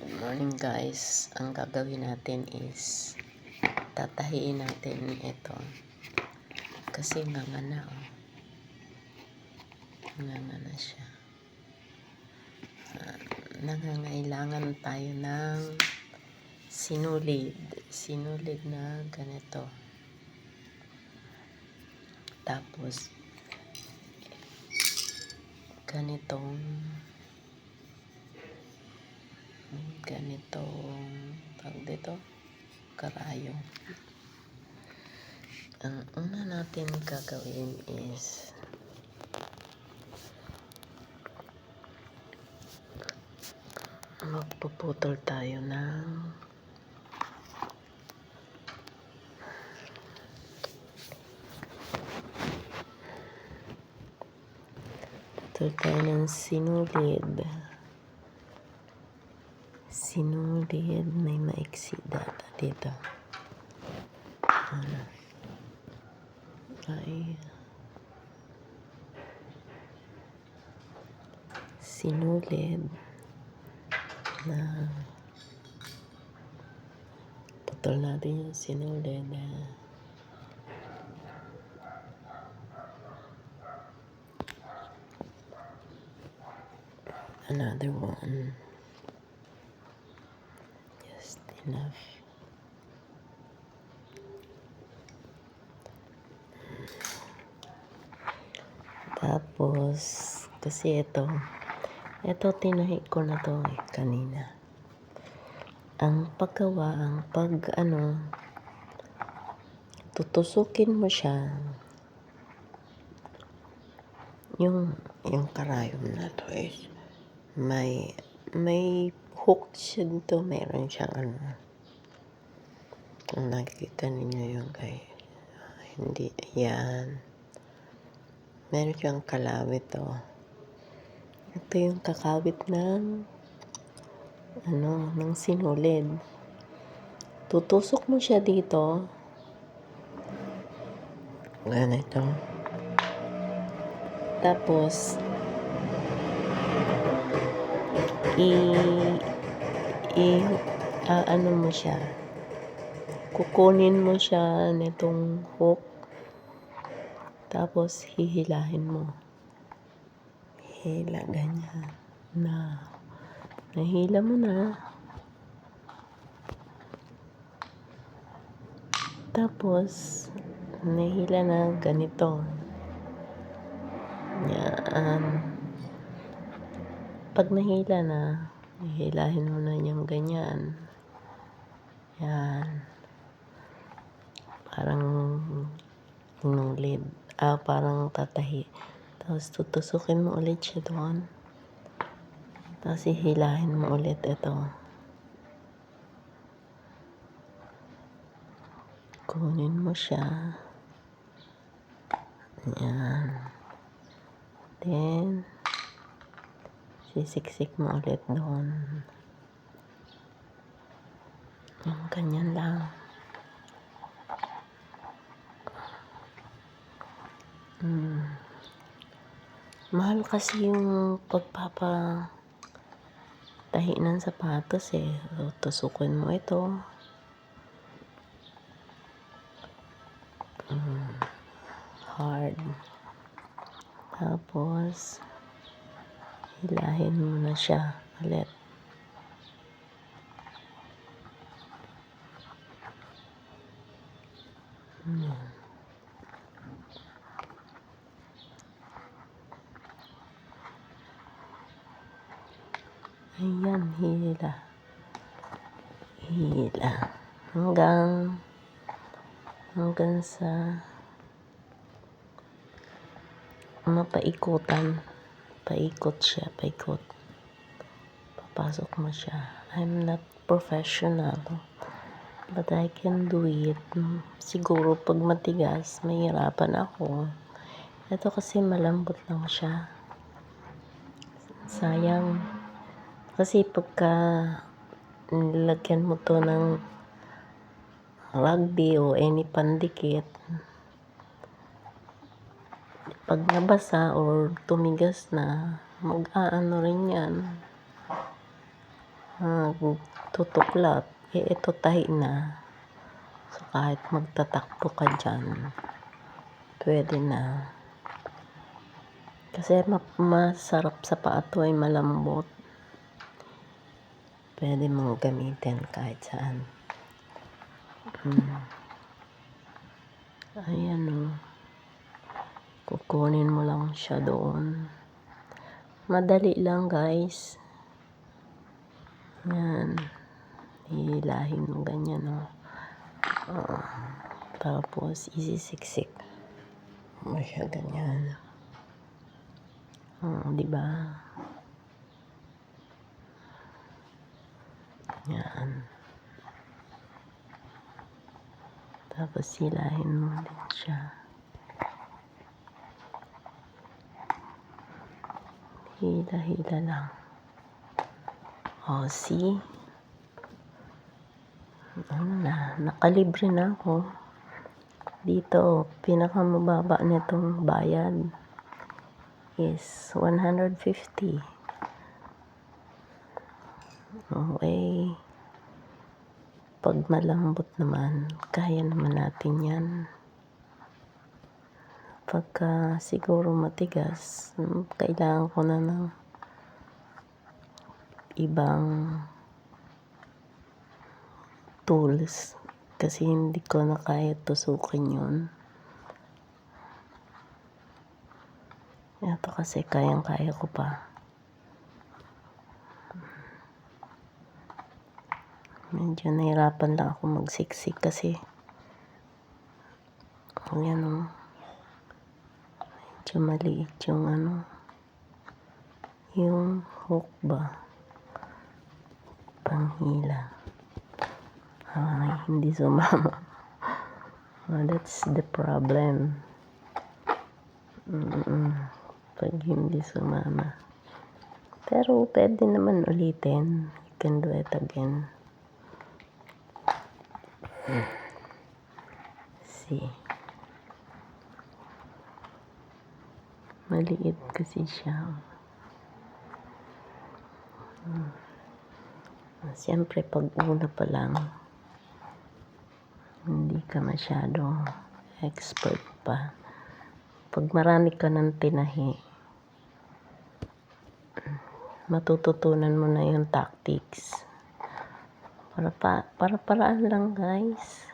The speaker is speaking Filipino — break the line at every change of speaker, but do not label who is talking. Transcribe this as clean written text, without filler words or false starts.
Good morning guys. Ang gagawin natin is tatahiin natin ito. Kasi ngangana oh. Ngangana siya. Nangangailangan tayo ng sinulid. Sinulid na ganito. Tapos ganitong tawag dito, karayong. Ang una natin gagawin is magpuputol tayo ng sinulid. Sinulid, may maiksi data dito. Ay sinulid na putol natin yung sinulid na another one, just enough. Tapos kasi ito tinahi ko na to kanina. Ang paggawa, tutusukin mo siya, yung karayom na to is may hook siya dito, meron siyang kung nakikita ninyo yung hindi, yan, meron siyang kalawit ito yung kakawit ng ng sinulid. Tutusok mo siya dito ganito, tapos mo siya, kukunin mo siya nitong hook, tapos hihilahin mo, hila ganyan na, nahila mo na, tapos nahila na ganito yan. Pag nahila na, hihilahin mo na yung ganyan. Yan. Parang nulid. Parang tatahi. Tapos tutusukin mo ulit siya doon. Tapos hihilahin mo ulit ito. Kunin mo siya. Yan. Then, sisiksik mo ulit doon. Yung ganyan lang. Mahal kasi yung pagpapatahi ng sapatos tusukin mo ito. Hard. Tapos hilahin mo na siya ulit. Ayan, hila hanggang sa mapaikutan. Paikot papasok mo siya. I'm not professional, but I can do it. Siguro pag matigas, mahirapan ako. Ito kasi malambot lang siya. Sayang. Kasi pagka nilagyan mo to ng rugby o any pandikit, pag nabasa or tumigas na, mag-aano rin yan. tutuklap, ito tahi na. So, kahit magtatakbo ka dyan, pwede na. Kasi masarap sa paa to, ay malambot. Pwede mong gamitin kahit saan. Ayan o. Kukunin mo lang siya doon. Madali lang, guys. Yan. Hihilahin mo ganyan o. Tapos isisiksik mo siya ganyan. Diba? Yan. Tapos hilahin mo din siya. Hila-hila lang. See? Nakalibre na ako. Dito, pinakamababa nitong bayad is 150. Okay. Pag malambot naman, kaya naman natin yan. Pagka siguro matigas, kailangan ko na ng ibang tools kasi hindi ko na kaya tusukin yun. Ito kasi kayang-kaya ko pa. Medyo nahirapan lang ako magsiksik kasi ayan o. Medyo maliit yung yung hook ba? Panghila. Ay, hindi sumama. That's the problem. Pag hindi sumama. Pero pwede naman ulitin. You can do it again. See. Maliit kasi siya. Siyempre, pag una pa lang, hindi ka masyado expert pa. Pag marami ka ng tinahi, matututunan mo na yung tactics. Para paraan lang, guys.